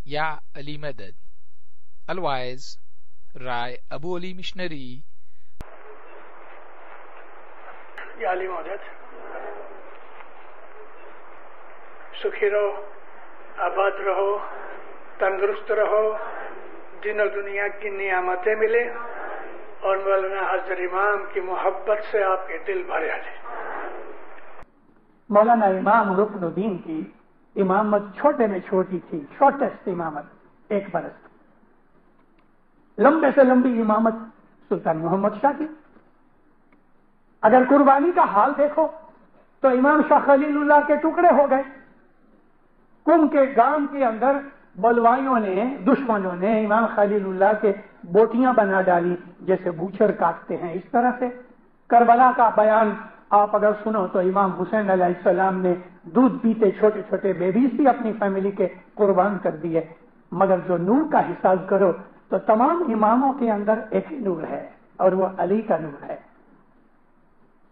یا علی مدد. الوائز رائے ابو علی مشنری. یا علی مدد. سخی رہو، آباد رہو، تندرست رہو، دین و دنیا کی نعمتیں ملے اور مولانا حضرت امام کی محبت سے آپ کے دل بھر آ جائے. مولانا امام رکن الدین کی امامت چھوٹے میں چھوٹی تھی، شارٹیسٹ امامت 1 برس. لمبے سے لمبی امامت سلطان محمد شاہ کی. اگر قربانی کا حال دیکھو تو امام شاہ خلیل اللہ کے ٹکڑے ہو گئے. کم کے گام کے اندر بلوائیوں نے، دشمنوں نے امام خلیل اللہ کے بوٹیاں بنا ڈالی جیسے بوچھر کاٹتے ہیں. اس طرح سے کربلا کا بیان آپ اگر سنو تو امام حسین علیہ السلام نے دودھ پیتے چھوٹے چھوٹے بیبیز بھی اپنی فیملی کے قربان کر دیے. مگر جو نور کا حساب کرو تو تمام اماموں کے اندر ایک ہی نور ہے اور وہ علی کا نور ہے.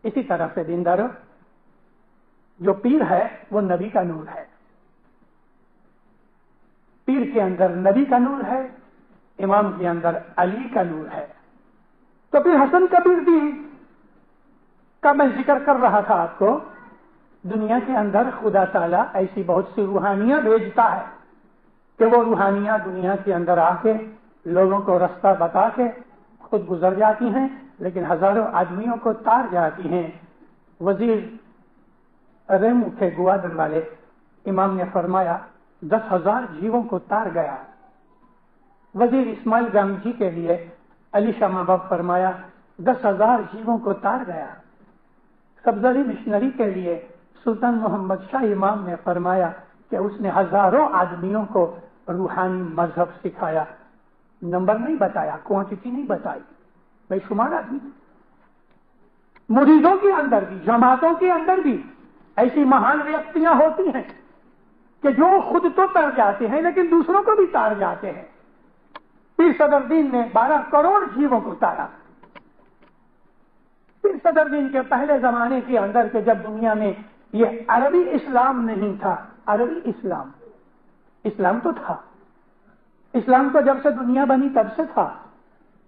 اسی طرح سے دیندارو، جو پیر ہے وہ نبی کا نور ہے. پیر کے اندر نبی کا نور ہے، امام کے اندر علی کا نور ہے. تو پھر حسن کبیر دین کا میں ذکر کر رہا تھا آپ کو. دنیا کے اندر خدا تعالیٰ ایسی بہت سی روحانیاں بھیجتا ہے کہ وہ روحانیاں دنیا کے اندر آ کے لوگوں کو رستہ بتا کے خود گزر جاتی ہیں، لیکن ہزاروں آدمیوں کو تار جاتی ہیں. وزیر ریمو تھے گوادر والے، امام نے فرمایا 10,000 جیووں کو تار گیا. وزیر اسماعیل گام جی کے لیے علی شاہ محبوب فرمایا 10,000 جیووں کو تار گیا. سبزری مشنری کے لیے سلطان محمد شاہ امام نے فرمایا کہ اس نے ہزاروں آدمیوں کو روحانی مذہب سکھایا. نمبر نہیں بتایا، کوانٹٹی نہیں بتائی، بے شمار آدمی. مریدوں کے اندر بھی، جماعتوں کے اندر بھی ایسی مہان ویکتیاں ہوتی ہیں کہ جو خود تو تر جاتے ہیں لیکن دوسروں کو بھی تار جاتے ہیں. پیر صدر دین نے 12 کروڑ جیووں کو تارا. پیر صدر دین کے پہلے زمانے کے اندر کہ جب دنیا میں یہ عربی اسلام نہیں تھا، عربی اسلام تو تھا. اسلام تو جب سے دنیا بنی تب سے تھا.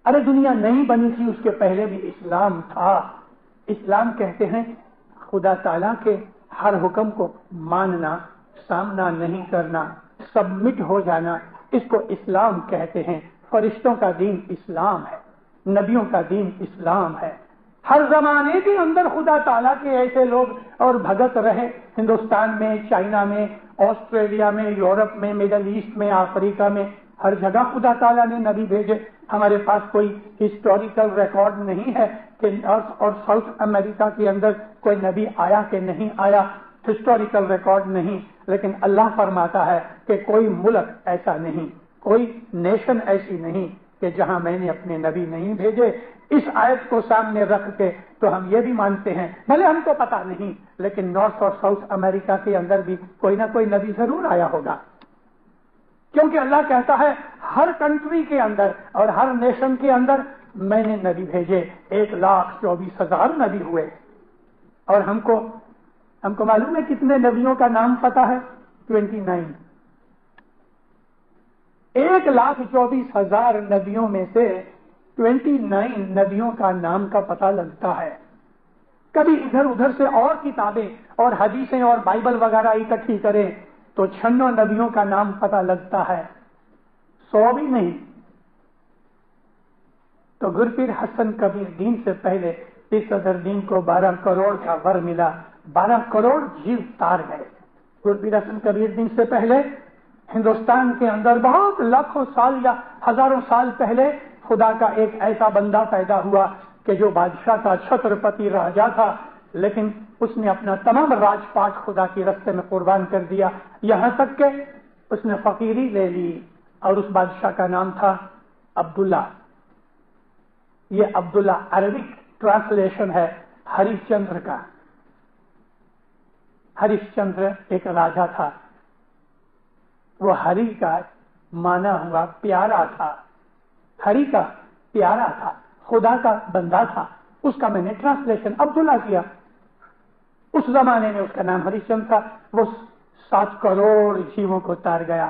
ارے دنیا نہیں بنی تھی اس کے پہلے بھی اسلام تھا. اسلام کہتے ہیں خدا تعالیٰ کے ہر حکم کو ماننا، سامنا نہیں کرنا، سبمٹ ہو جانا، اس کو اسلام کہتے ہیں. فرشتوں کا دین اسلام ہے، نبیوں کا دین اسلام ہے. ہر زمانے کے اندر خدا تعالیٰ کے ایسے لوگ اور بھگت رہے. ہندوستان میں، چائنا میں، آسٹریلیا میں، یورپ میں، مڈل ایسٹ میں، افریقہ میں، ہر جگہ خدا تعالیٰ نے نبی بھیجے. ہمارے پاس کوئی ہسٹوریکل ریکارڈ نہیں ہے کہ نارتھ اور ساؤتھ امریکہ کے اندر کوئی نبی آیا کہ نہیں آیا، ہسٹوریکل ریکارڈ نہیں. لیکن اللہ فرماتا ہے کہ کوئی ملک ایسا نہیں، کوئی نیشن ایسی نہیں کہ جہاں میں نے اپنے نبی نہیں بھیجے. اس آیت کو سامنے رکھ کے تو ہم یہ بھی مانتے ہیں، بھلے ہم کو پتا نہیں لیکن نارتھ اور ساؤتھ امریکہ کے اندر بھی کوئی نہ کوئی نبی ضرور آیا ہوگا. کیونکہ اللہ کہتا ہے ہر کنٹری کے اندر اور ہر نیشن کے اندر میں نے نبی بھیجے. 1,24,000 نبی ہوئے. اور ہم کو معلوم ہے کتنے نبیوں کا نام پتا ہے؟ 29. 1,24,000 نبیوں میں سے 29 نبیوں کا نام کا پتہ لگتا ہے. کبھی ادھر ادھر سے اور کتابیں اور حدیثیں اور بائبل وغیرہ اکٹھی کریں تو 96 نبیوں کا نام پتہ لگتا ہے، 100 بھی نہیں. تو گرپیر حسن کبیر دین سے پہلے پیر صدر دین کو 12 کروڑ کا ور ملا. 12 کروڑ جیو تار گئے. گرپیر حسن کبیر دین سے پہلے ہندوستان کے اندر بہت لاکھوں سال یا ہزاروں سال پہلے خدا کا ایک ایسا بندہ پیدا ہوا کہ جو بادشاہ کا چھترپتی راجا تھا، لیکن اس نے اپنا تمام راج پاٹ خدا کے راستے میں قربان کر دیا. یہاں تک کہ اس نے فقیری لے لی اور اس بادشاہ کا نام تھا عبداللہ. یہ عبداللہ عربک ٹرانسلیشن ہے ہریش چندر کا. ہریش چندر ایک راجا تھا. وہ ہری کا مانا ہوا پیارا تھا. ہری کا پیارا تھا، خدا کا بندہ تھا. اس کا میں نے ٹرانسلیشن عبداللہ کیا. اس زمانے میں اس کا نام ہریش چندر تھا. وہ 7 کروڑ جیووں کو تار گیا.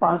5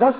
10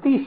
30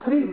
3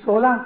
16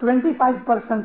25%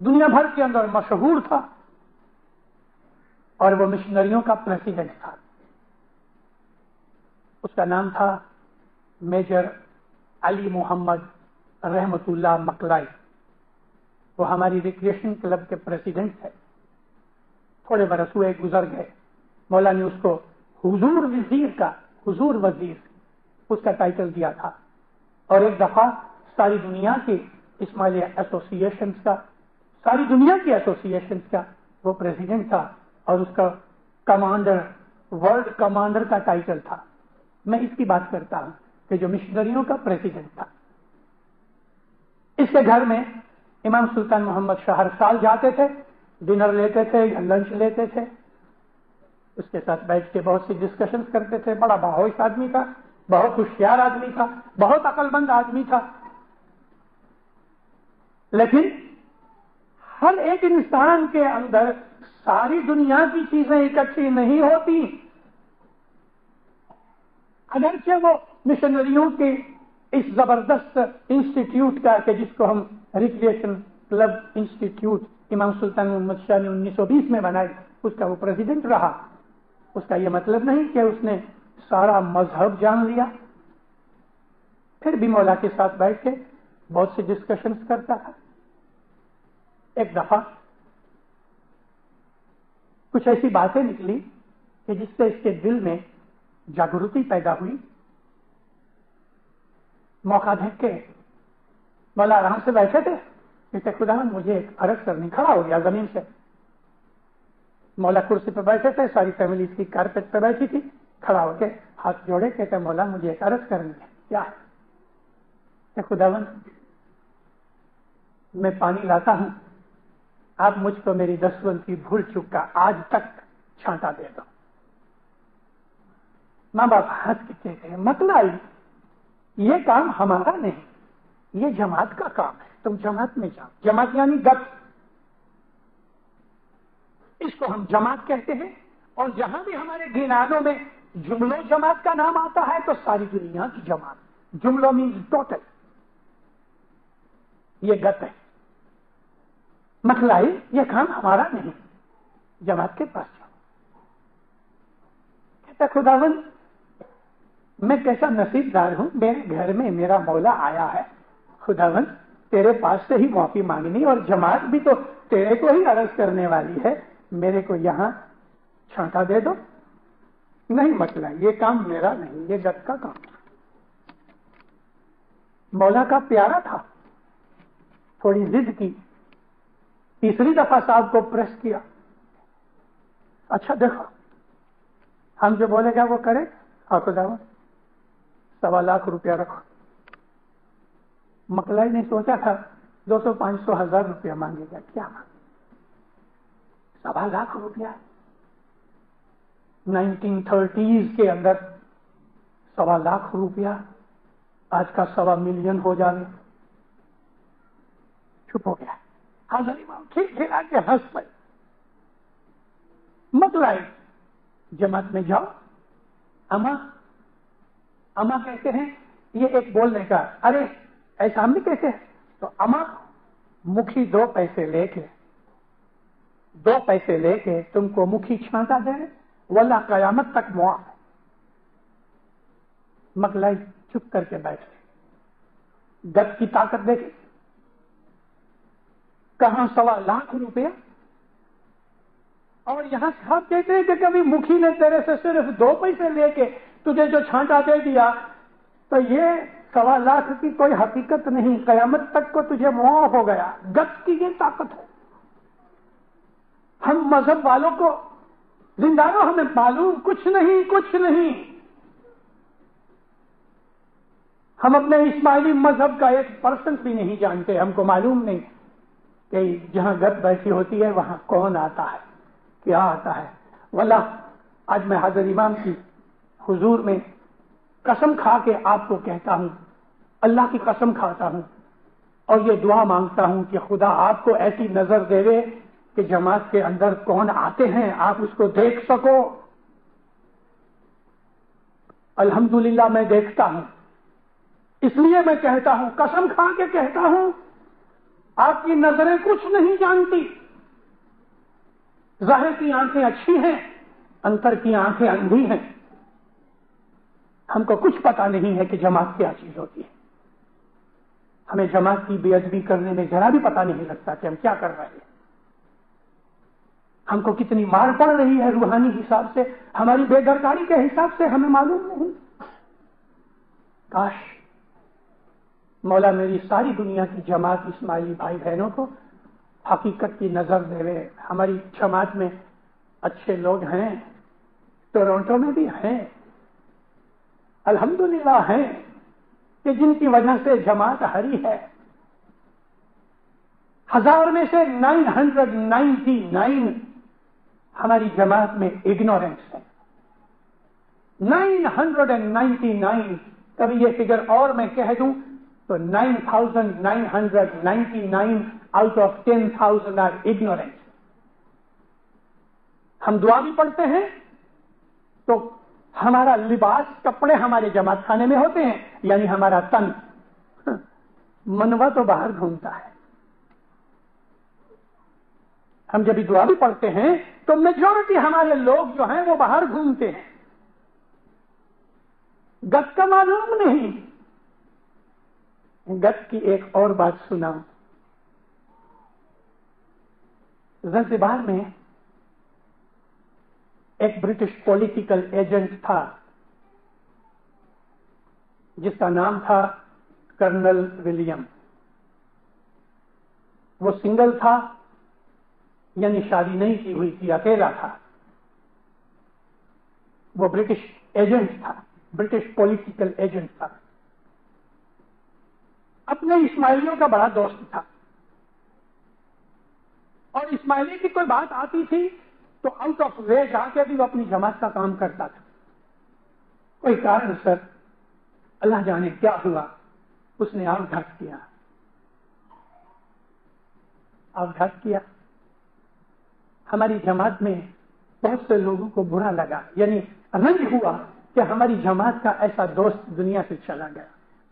دنیا بھر کے اندر مشہور تھا اور وہ مشنریوں کا پریزیڈنٹ تھا. اس کا نام تھا میجر علی محمد رحمت اللہ مکلائی. وہ ہماری ریکریشن کلب کے پریزیڈنٹ تھے. تھوڑے برس ہوئے گزر گئے. مولا نے اس کو حضور وزیر اس کا ٹائٹل دیا تھا. اور ایک دفعہ ساری دنیا کی اسماعیلیہ ایسوسیشنز کا ساری دنیا کی ایسوسیشنز کا وہ پریزیڈنٹ تھا اور اس کا کمانڈر ورلڈ کمانڈر کا ٹائٹل تھا. میں اس کی بات کرتا ہوں کہ جو مشنریوں کا پریزیڈنٹ تھا. اس کے گھر میں امام سلطان محمد شاہ ہر سال جاتے تھے, ڈنر لیتے تھے یا لنچ لیتے تھے. اس کے ساتھ بیٹھ کے بہت سی ڈسکشنز کرتے تھے. بڑا باہوش آدمی تھا, بہت ہوشیار آدمی تھا, بہت عقل مند آدمی تھا. لیکن ہر ایک انسان کے اندر ساری دنیا کی چیزیں اکٹھی نہیں ہوتی. اگرچہ وہ مشنریوں کے اس زبردست انسٹیٹیوٹ کا کہ جس کو ہم ریکریشن کلب انسٹیٹیوٹ امام سلطان محمد شاہ نے 1920 میں بنائی, اس کا وہ پریزیڈنٹ رہا. اس کا یہ مطلب نہیں کہ اس نے سارا مذہب جان لیا. پھر بھی مولا کے ساتھ بیٹھ کے بہت سی ڈسکشنز کرتا تھا. ایک دفعہ کچھ ایسی باتیں نکلی کہ جس سے اس کے دل میں جاگرتی پیدا ہوئی. موقع دیکھ کے مولا آرام سے بیٹھے تھے کہ خدا مجھے ایک عرض کرنی. کھڑا ہو گیا زمین سے. مولا کرسی پہ بیٹھے تھے, ساری فیملی اس کی کارپیٹ پہ بیٹھی تھی. کھڑا ہو کے ہاتھ جوڑے کہتے مولا مجھے ایک عرض کرنی ہے. کیا ہے؟ کہ خداوند میں پانی لاتا ہوں, آپ مجھ کو میری دسوند کی بھول چک کا آج تک چھانٹا دے دو. ماں باپ ہنس کے کہتے ہیں مطلب یہ کام ہمارا نہیں, یہ جماعت کا کام ہے, تم جماعت میں جاؤ. جماعت یعنی گت, اس کو ہم جماعت کہتے ہیں. اور جہاں بھی ہمارے گینانوں میں جملوں جماعت کا نام آتا ہے تو ساری دنیا کی جماعت. جملوں مینز ٹوٹل. یہ گت ہے. مطلب یہ کام ہمارا نہیں, جماعت کے پاس جاؤ. کہتا خداوند میں کیسا نصیب دار ہوں, میرے گھر میں میرا مولا آیا ہے. خداوند تیرے پاس سے ہی معافی مانگنی, اور جماعت بھی تو تیرے کو ہی عرض کرنے والی ہے, میرے کو یہاں چھانٹا دے دو. نہیں مطلب یہ کام میرا نہیں, یہ گت کا کام. مولا کا پیارا تھا, تھوڑی ضد کی. تیسری دفعہ صاحب کو پریس کیا. اچھا دیکھو ہم جو بولے گا وہ کرے. خداوند 1.25 لاکھ روپیہ رکھو. مکلائی نے سوچا تھا 200, 500, 1000 روپیہ مانگے گا. کیا 1.25 لاکھ روپیہ 1930s کے اندر 1.25 لاکھ روپیہ آج کا 1.25 ملین ہو جائے. چپ ہو گیا. حاضر امام کھلا کے ہنس پڑے. مطلب جماعت میں جاؤ. اما کہتے ہیں یہ ایک بولنے کا. ارے ایسا ہم بھی کہتے ہیں. تو اما مکھی 2 پیسے لے کے تم کو مکھی چھانٹا دے, واللہ قیامت تک معاف. مکلائی چپ کر کے بیٹھ گئے. گت کی طاقت دیکھے. کہاں 1.25 لاکھ روپیہ, اور یہاں صاحب کہتے ہیں کہ کبھی مکھی نے تیرے سے صرف 2 پیسے لے کے تجھے جو چھانٹا دے دیا تو یہ 1.25 لاکھ کی کوئی حقیقت نہیں, قیامت تک کو تجھے معاف ہو گیا. گت کی یہ طاقت ہے. ہم مذہب والوں کو زندانوں ہمیں معلوم کچھ نہیں. ہم اپنے اسماعیلی مذہب کا 1% بھی نہیں جانتے. ہم کو معلوم نہیں کہ جہاں گت بیٹھی ہوتی ہے وہاں کون آتا ہے, کیا آتا ہے. واللہ آج میں حضرت امام کی حضور میں قسم کھا کے آپ کو کہتا ہوں, اللہ کی قسم کھاتا ہوں اور یہ دعا مانگتا ہوں کہ خدا آپ کو ایسی نظر دے دے کہ جماعت کے اندر کون آتے ہیں آپ اس کو دیکھ سکو. الحمدللہ میں دیکھتا ہوں, اس لیے میں کہتا ہوں, قسم کھا کے کہتا ہوں, آپ کی نظریں کچھ نہیں جانتی. ظاہر کی آنکھیں اچھی ہیں, انتر کی آنکھیں اندھی ہیں. ہم کو کچھ پتا نہیں ہے کہ جماعت کیا چیز ہوتی ہے. ہمیں جماعت کی بے ادبی کرنے میں ذرا بھی پتا نہیں لگتا کہ ہم کیا کر رہے ہیں. ہم کو کتنی مار پڑ رہی ہے روحانی حساب سے, ہماری بے درداری کے حساب سے ہمیں معلوم نہیں. کاش مولا میری ساری دنیا کی جماعت اسماعیلی بھائی بہنوں کو حقیقت کی نظر دے. ہماری جماعت میں اچھے لوگ ہیں, ٹورنٹو میں بھی ہیں, الحمدللہ ہیں, کہ جن کی وجہ سے جماعت ہری ہے. 1000 میں سے 999 ہماری جماعت میں اگنورینس ہے. 999. کبھی یہ فگر اور میں کہہ دوں تو 9999 آؤٹ آف 10,000 آر اگنورینس. ہم دعا بھی پڑھتے ہیں تو ہمارا لباس, کپڑے ہمارے جماعت خانے میں ہوتے ہیں, یعنی ہمارا تن, منوا تو باہر گھومتا ہے. ہم جب دعا بھی پڑھتے ہیں تو میجورٹی ہمارے لوگ جو ہیں وہ باہر گھومتے ہیں. گت کا معلوم نہیں. گت کی ایک اور بات سناؤں. زنزبار میں ایک برٹش پولیٹیکل ایجنٹ تھا جس کا نام تھا کرنل ولیم. وہ سنگل تھا, یعنی شادی نہیں کی ہوئی تھی, اکیلا تھا. وہ برٹش ایجنٹ تھا, برٹش پولیٹیکل ایجنٹ تھا. اپنے اسماعیلیوں کا بڑا دوست تھا, اور اسماعیلی کی کوئی بات آتی تھی تو آؤٹ آف وے جا کے بھی وہ اپنی جماعت کا کام کرتا تھا. کوئی کارن سر, اللہ جانے کیا ہوا, اس نے آؤٹ گھاٹ کیا. آؤٹ گھاٹ کیا. ہماری جماعت میں بہت سے لوگوں کو برا لگا, یعنی رنج ہوا کہ ہماری جماعت کا ایسا دوست دنیا سے چلا گیا.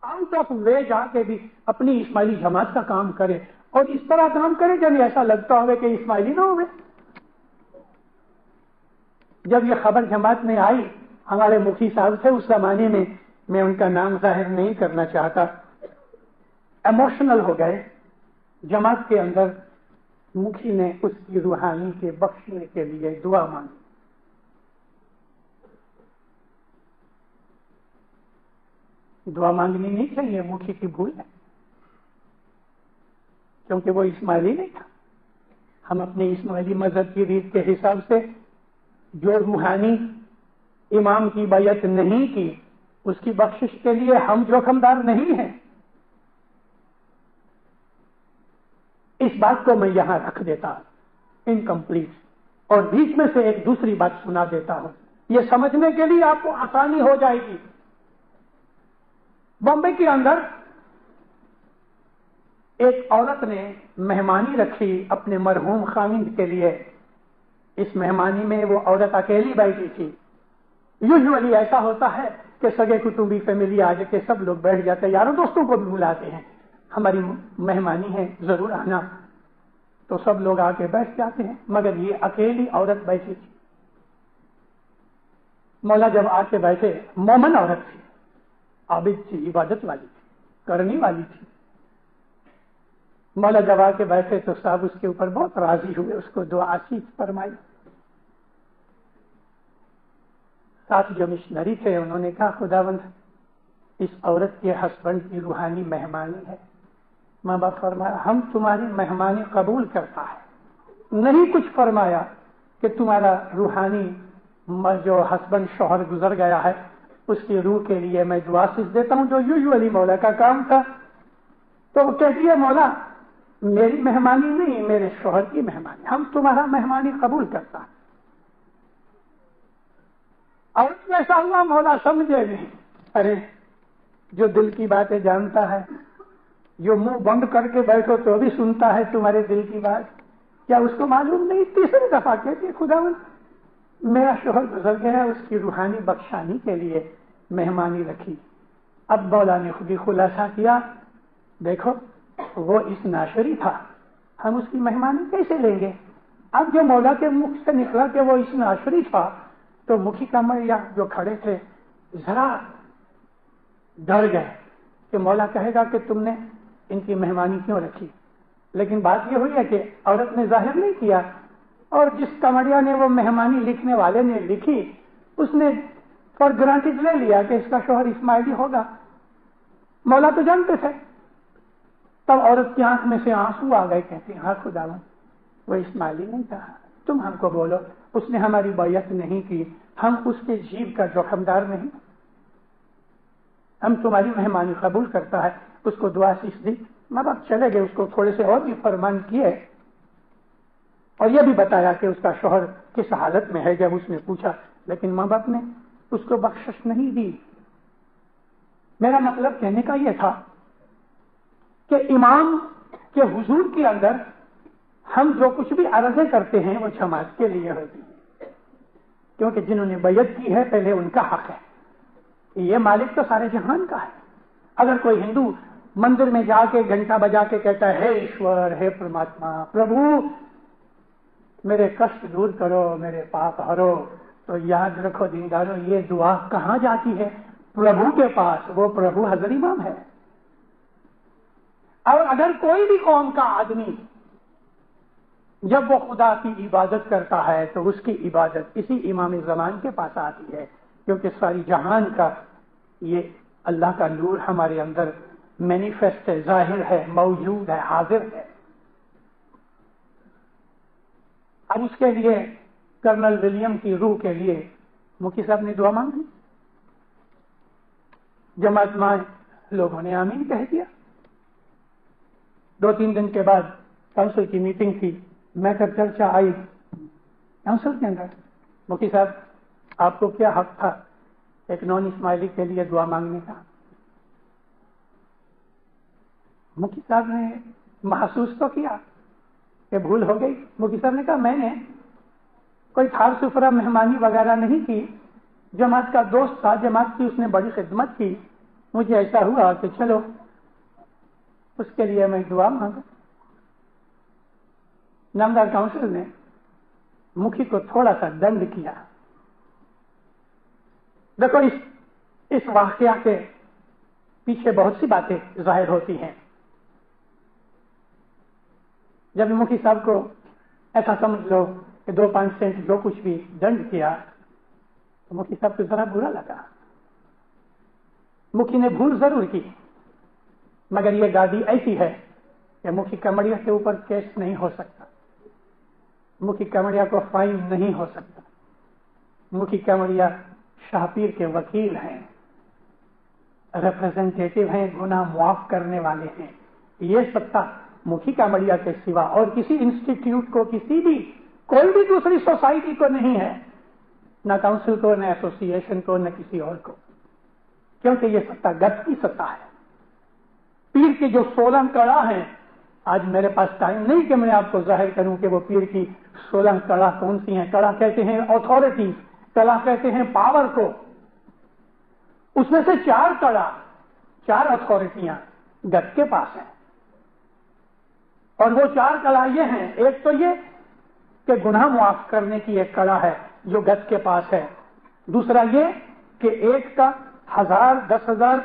آؤٹ آف وے جا کے بھی اپنی اسماعیلی جماعت کا کام کرے, اور اس طرح کام کرے جب ایسا لگتا ہوئے کہ اسماعیلی نہ ہوئے. جب یہ خبر جماعت میں آئی, ہمارے مفتی صاحب تھے اس زمانے میں ان کا نام ظاہر نہیں کرنا چاہتا, ایموشنل ہو گئے. جماعت کے اندر مکھی نے اس کی روحانی کے بخشنے کے لیے دعا مانگی. دعا مانگنی نہیں چاہیے, مکھی کی بھول ہے, کیونکہ وہ اسماعیلی نہیں تھا. ہم اپنے اسماعیلی مذہب کی ریت کے حساب سے جو روحانی امام کی بیعت نہیں کی, اس کی بخشش کے لیے ہم جوخمدار نہیں ہیں. اس بات کو میں یہاں رکھ دیتا ہوں انکمپلیٹ, اور بیچ میں سے ایک دوسری بات سنا دیتا ہوں, یہ سمجھنے کے لیے آپ کو آسانی ہو جائے گی. بمبئی کے اندر ایک عورت نے مہمانی رکھی اپنے مرحوم خاوند کے لیے. اس مہمانی میں وہ عورت اکیلی بیٹھی تھی. یوزولی ایسا ہوتا ہے کہ سگے کٹمبی فیملی آ کے سب لوگ بیٹھ جاتے ہیں, یاروں دوستوں کو بھی بلاتے ہیں, ہماری مہمانی ہے ضرور آنا, تو سب لوگ آ کے بیٹھ جاتے ہیں, مگر یہ اکیلی عورت بیٹھی تھی. مولا جب آ کے بیٹھے, مومن عورت تھی, عابد تھی, عبادت والی تھی, کرنی والی تھی. مولا جب آ کے بیٹھے تو صاحب اس کے اوپر بہت راضی ہوئے, اس کو دعا آسیف فرمائی. ساتھ جو مشنری تھے انہوں نے کہا خداوند اس عورت کے ہسبینڈ کی روحانی مہمانی ہے. ماں باپ فرمایا ہم تمہاری مہمانی قبول کرتا ہے, نہیں کچھ فرمایا کہ تمہارا روحانی جو ہسبینڈ شوہر گزر گیا ہے اس کی روح کے لیے میں دعا سیکھ دیتا ہوں, جو یوزولی مولا کا کام تھا. تو وہ کہتی ہے مولا میری مہمانی نہیں, میرے شوہر کی مہمانی, ہم تمہارا مہمانی قبول کرتا ہے. اور ایسا ہوا مولا سمجھے نہیں. ارے جو دل کی باتیں جانتا ہے, جو منہ بند کر کے بیٹھو تو بھی سنتا ہے تمہارے دل کی بات, کیا اس کو معلوم نہیں؟ تیسری دفعہ کہتی ہے خداوند میرا شوہر گزر گیا, اس کی روحانی بخشانی کے لیے مہمانی رکھی. اب مولا نے خود ہی خلاصہ کیا, دیکھو وہ اس ناشری تھا، ہم اس کی مہمانی کیسے لیں گے؟ اب جو مولا کے منہ سے نکلا کہ وہ اس ناشری تھا تو مکھی کمریا جو کھڑے تھے ذرا ڈر گئے کہ مولا کہے گا کہ تم نے ان کی مہمانی کیوں رکھی. لیکن بات یہ ہوئی ہے کہ عورت نے ظاہر نہیں کیا، اور جس کمریا نے وہ مہمانی لکھنے والے نے لکھی اس نے فار گرانٹیڈ لے لیا کہ اس کا شوہر اسماعیلی ہوگا. مولا تو جانتے تھے. تب عورت کی آنکھ میں سے آنسو آ گئے، کہتے ہیں ہاں خداوند وہ اسماعیلی نہیں تھا، تم ہم کو بولو اس نے ہماری بیعت نہیں کی، ہم اس کے جیب کا جوخمدار نہیں، ہم تمہاری مہمانی قبول کرتا ہے. اس کو دعا سیکھ دی. ماں باپ چلے گئے، اس کو تھوڑے سے اور بھی فرمان کیے اور یہ بھی بتایا کہ اس کا شوہر کس حالت میں ہے جب اس نے پوچھا، لیکن ماں باپ نے اس کو بخشش نہیں دی. میرا مطلب کہنے کا یہ تھا کہ امام کے حضور کے اندر ہم جو کچھ بھی عرضیں کرتے ہیں وہ جماعت کے لیے ہوتی ہے، کیونکہ جنہوں نے بیعت کی ہے پہلے ان کا حق ہے. یہ مالک تو سارے جہان کا ہے. اگر کوئی ہندو مندر میں جا کے گھنٹا بجا کے کہتا ہے ہے ایشور، ہے پرماتما، پربھو میرے کشٹ دور کرو، میرے پاپ ہرو، تو یاد رکھو دیندارو یہ دعا کہاں جاتی ہے؟ پربھو کے پاس. وہ پربھو حضرت امام ہے. اور اگر کوئی بھی قوم کا آدمی جب وہ خدا کی عبادت کرتا ہے تو اس کی عبادت اسی امام زمان کے پاس آتی ہے، کیونکہ ساری جہان کا یہ اللہ کا نور ہمارے اندر مینیفیسٹ ہے، ظاہر ہے، موجود ہے، حاضر ہے. اب اس کے لیے کرنل ولیم کی روح کے لیے مکی صاحب نے دعا مانگی. جماعت میں لوگوں نے آمین کہہ دیا. 2-3 دن کے بعد کونسل کی میٹنگ تھی، میں کر چرچا آئی کونسل کے اندر. مکی صاحب آپ کو کیا حق تھا ایک نان اسماعیلی کے لیے دعا مانگنے کا؟ مکی صاحب نے محسوس تو کیا کہ بھول ہو گئی. مکی صاحب نے کہا میں نے کوئی تھار سفرہ مہمانی وغیرہ نہیں کی، جماعت کا دوست تھا، جماعت کی اس نے بڑی خدمت کی، مجھے ایسا ہوا کہ چلو اس کے لیے میں دعا مانگا. نامدار کونسل نے مکھی کو تھوڑا سا دنڈ کیا. دیکھو اس واقعہ کے پیچھے بہت سی باتیں ظاہر ہوتی ہیں. جب مکھی صاحب کو ایسا سمجھ لو کہ 2-5 سینٹ جو کچھ بھی دنڈ کیا تو مکھی صاحب کو ذرا برا لگا. مکھی نے بھول ضرور کی، مگر یہ گاڑی ایسی ہے کہ مکھی کمڑیا کے اوپر کیس نہیں ہو سکتا، مکھی کمڑیا کو فائن نہیں ہو سکتا. مکھی کمڑیا شاہ پیر کے وکیل ہیں، ریپرزینٹیٹو ہیں، گناہ معاف کرنے والے ہیں. یہ ستا مکھی کمڑیا کے سوا اور کسی انسٹیٹیوٹ کو، کسی بھی کوئی بھی دوسری سوسائٹی کو نہیں ہے، نہ کاؤنسل کو، نہ ایسوسی ایشن کو، نہ کسی اور کو، کیونکہ یہ ستا گت کی ستا ہے. پیر کے جو 16 کڑا ہیں، آج میرے پاس ٹائم نہیں کہ میں آپ کو ظاہر کروں کہ وہ پیر کی 16 کڑا کون سی ہیں. کڑا کہتے ہیں اتھارٹی، کڑا کہتے ہیں پاور کو. اس میں سے 4 کڑا، 4 اتھارٹیاں گت کے پاس ہیں. اور وہ 4 کڑا یہ ہیں، ایک تو یہ کہ گناہ معاف کرنے کی ایک کڑا ہے جو گت کے پاس ہے. دوسرا یہ کہ ایک کا 1000، 10,000،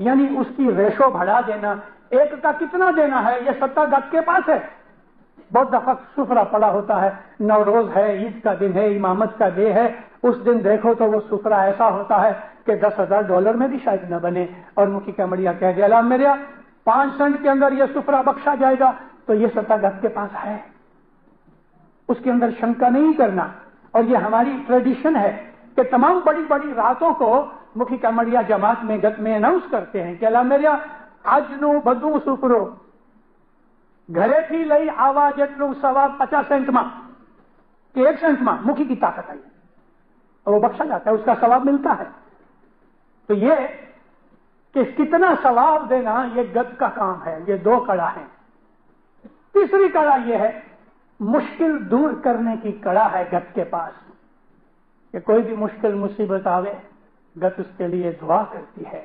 یعنی اس کی ریشو بڑھا دینا. ایک کا کتنا دینا ہے یہ ستا گت کے پاس ہے. بہت دفعہ سفرہ پڑا ہوتا ہے، نوروز ہے، عید کا دن ہے، امامت کا ڈے ہے، اس دن دیکھو تو وہ سفرہ ایسا ہوتا ہے کہ $10,000 میں بھی شاید نہ بنے. اور مکھی کمڑیا کہہ دیا اللہ میرا 5 سینٹ کے اندر یہ سفرہ بخشا جائے گا، تو یہ ستا گت کے پاس ہے، اس کے اندر شنکا نہیں کرنا. اور یہ ہماری ٹریڈیشن ہے کہ تمام بڑی بڑی راتوں کو مکھی کمڑیا جماعت میں گت میں اناؤنس کرتے ہیں کہ اللہ میرا آج نو بدو سفرو گھرے تھی لئی آوا جتلو سوا 50 سینٹ ماں کہ 1 سینٹ ماں مکھی کی طاقت آئی اور وہ بخشا جاتا ہے، اس کا ثواب ملتا ہے. تو یہ کہ کتنا ثواب دینا یہ گت کا کام ہے. یہ 2 کڑا ہیں. تیسری کڑا یہ ہے مشکل دور کرنے کی کڑا ہے گت کے پاس، کہ کوئی بھی مشکل مصیبت آوے گت اس کے لیے دعا کرتی ہے.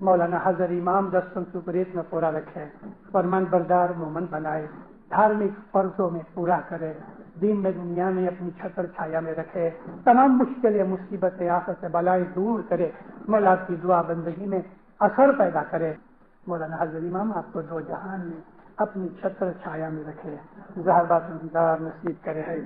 مولانا حضرت امام دستن سپریت میں پورا رکھے، فرمان بردار مومن بنائے، دھارمک فرضوں میں پورا کرے، دین میں دنیا میں اپنی چھتر چھایا میں رکھے، تمام مشکلیں مصیبتیں آفت بلائیں دور کرے، مولا کی دعا بندگی میں اثر پیدا کرے۔ مولانا حضرت امام آپ کو دو جہان میں اپنی چھتر چھایا میں رکھے، زہر بات نصیب کرے ہے۔